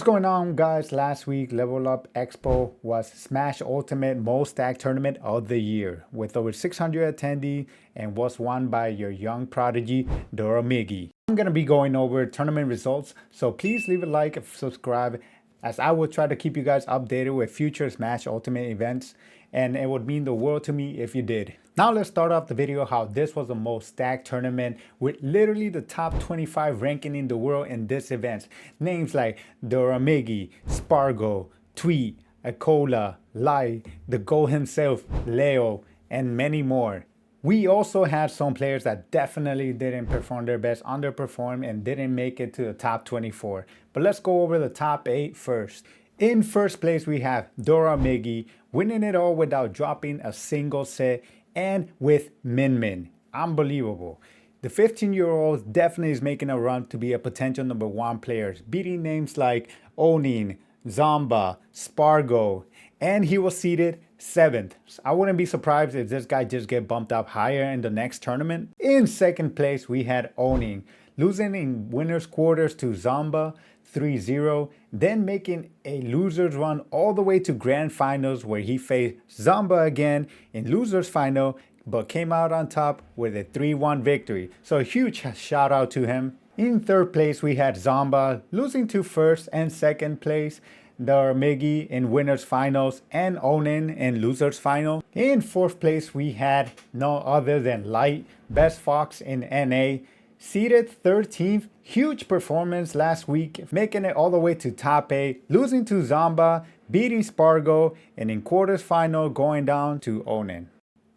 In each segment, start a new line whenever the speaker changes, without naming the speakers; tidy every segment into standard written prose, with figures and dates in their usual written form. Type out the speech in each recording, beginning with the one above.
What's going on, guys? Last week, Level Up Expo was Smash Ultimate Most Stacked Tournament of the Year with over 600 attendees and was won by your young prodigy, Doramigi. I'm going to be going over tournament results, so please leave a like and subscribe as I will try to keep you guys updated with future Smash Ultimate events, and it would mean the world to me if you did. Now let's start off the video how this was the most stacked tournament with literally the top 25 ranking in the world in this event. Names like Doramigi, Spargo, Tweet, Akola, Lai, the GOAT himself, Leo, and many more. We also had some players that definitely didn't perform their best, underperformed, and didn't make it to the top 24. But let's go over the top 8 first. In first place, we have Doramigi, winning it all without dropping a single set and with Min Min. Unbelievable. The 15-year-old definitely is making a run to be a potential number 1 player, beating names like Onin, Zamba, Spargo, and he was seated 7th. I wouldn't be surprised if this guy just get bumped up higher in the next tournament. In second place, we had Onin, losing in winners quarters to Zamba 3-0, then making a losers run all the way to grand finals where he faced Zamba again in losers final, but came out on top with a 3-1 victory. So a huge shout out to him. In third place, we had Zamba losing to first and second place, Doramigi in winners finals and Onin in losers final. In fourth place, we had no other than Light, Best Fox in NA, seated 13th. Huge performance last week, making it all the way to top 8, losing to Zamba, beating Spargo, and in quarters final going down to Onin.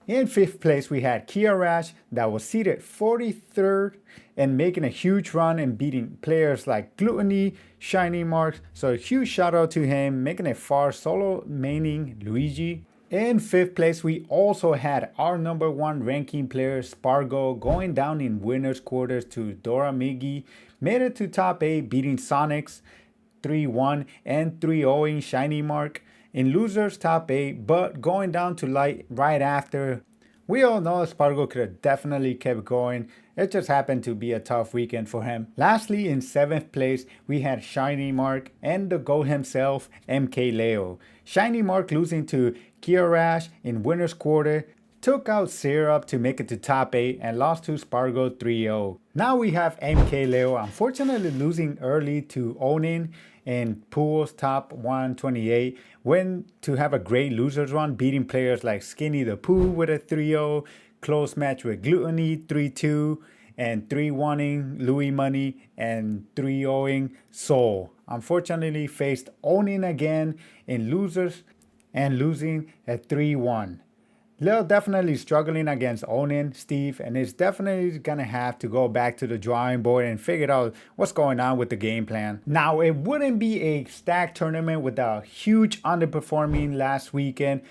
In 5th place, we had Kiarash that was seated 43rd and making a huge run and beating players like Gluttony, Shiny Marks. So a huge shout out to him, making it far, solo maining Luigi. In 5th place, we also had our number 1 ranking player, Spargo, going down in winners quarters to Doramigi, made it to top 8, beating Sonics 3-1 and 3-0ing Shiny Mark. In losers, top 8, but going down to Light right after. We all know Spargo could have definitely kept going. It just happened to be a tough weekend for him. Lastly, in 7th place, we had Shiny Mark and the GOAT himself, MK Leo. Shiny Mark losing to Kiarash in winners quarter, took out Syrup to make it to top 8 and lost to Spargo 3-0. Now we have MK Leo unfortunately losing early to Onin in pools top 128, went to have a great losers run, beating players like Skinny the Pooh with a 3-0, close match with Gluttony 3-2, and 3-1ing Louis Money and 3-0ing Soul. Unfortunately faced Onin again in losers and losing at 3-1. Lil definitely struggling against Onin, Steve, and is definitely gonna have to go back to the drawing board and figure out what's going on with the game plan. Now, it wouldn't be a stacked tournament without huge underperforming last weekend.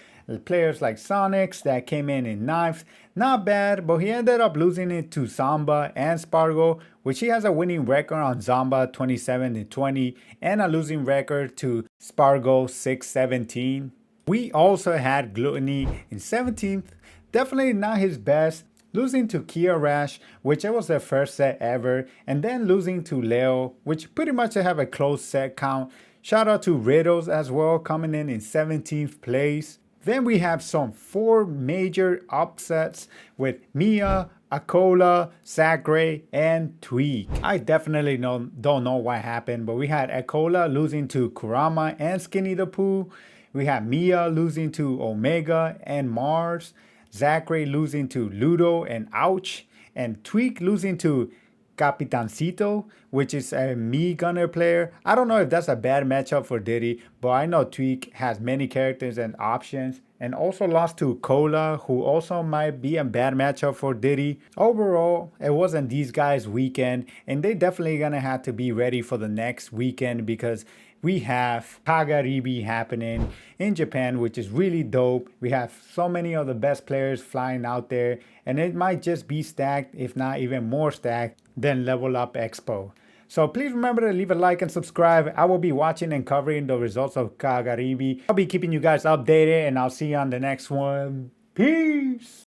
Players like Sonics that came in 9th, not bad, but he ended up losing it to Zamba and Spargo, which he has a winning record on Zamba 27-20 and a losing record to Spargo 6-17. We also had Gluttony in 17th, definitely not his best, losing to Kiarash, which it was their first set ever, and then losing to Leo, which pretty much have a close set count. Shout out to Riddles as well, coming in 17th place. Then we have some 4 major upsets with Mia, Akola, Zachary, and Tweak. I definitely don't know what happened, but we had Akola losing to Kurama and Skinny the Pooh. We had Mia losing to Omega and Mars, Zachary losing to Ludo and Ouch, and Tweak losing to Capitancito, which is a Mii Gunner player. I don't know if that's a bad matchup for Diddy, but I know Tweak has many characters and options, and also lost to Cola, who also might be a bad matchup for Diddy. Overall, it wasn't these guys' weekend, and they definitely gonna have to be ready for the next weekend because we have Kagaribi happening in Japan, which is really dope. We have so many of the best players flying out there, and it might just be stacked, if not even more stacked, than Level Up Expo. So please remember to leave a like and subscribe. I will be watching and covering the results of Kagaribi. I'll be keeping you guys updated, and I'll see you on the next one. Peace!